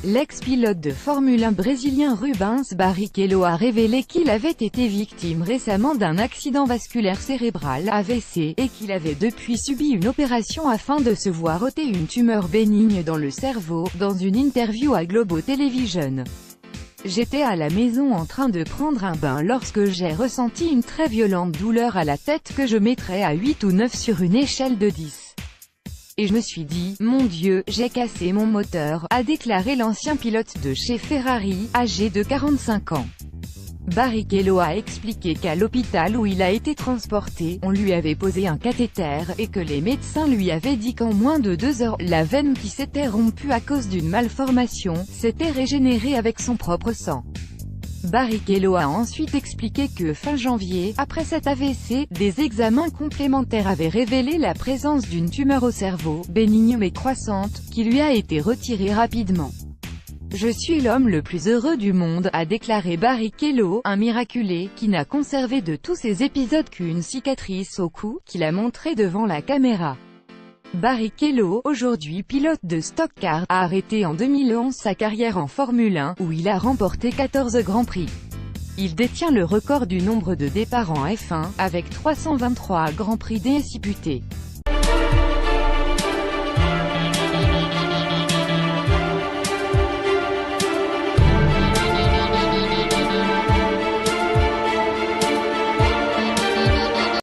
L'ex-pilote de Formule 1 brésilien Rubens Barrichello a révélé qu'il avait été victime récemment d'un accident vasculaire cérébral (AVC) et qu'il avait depuis subi une opération afin de se voir ôter une tumeur bénigne dans le cerveau. Dans une interview à Globo Television, j'étais à la maison en train de prendre un bain lorsque j'ai ressenti une très violente douleur à la tête que je mettrais à 8 ou 9 sur une échelle de 10. Et je me suis dit, mon Dieu, j'ai cassé mon moteur, a déclaré l'ancien pilote de chez Ferrari, âgé de 45 ans. Barrichello a expliqué qu'à l'hôpital où il a été transporté, on lui avait posé un cathéter, et que les médecins lui avaient dit qu'en moins de 2 heures, la veine qui s'était rompue à cause d'une malformation, s'était régénérée avec son propre sang. Barrichello a ensuite expliqué que fin janvier, après cet AVC, des examens complémentaires avaient révélé la présence d'une tumeur au cerveau, bénigne mais croissante, qui lui a été retirée rapidement. Je suis l'homme le plus heureux du monde, a déclaré Barrichello, un miraculé, qui n'a conservé de tous ces épisodes qu'une cicatrice au cou, qu'il a montré devant la caméra. Barrichello, aujourd'hui pilote de Stock Car, a arrêté en 2011 sa carrière en Formule 1, où il a remporté 14 Grands Prix. Il détient le record du nombre de départs en F1, avec 323 Grands Prix disputés.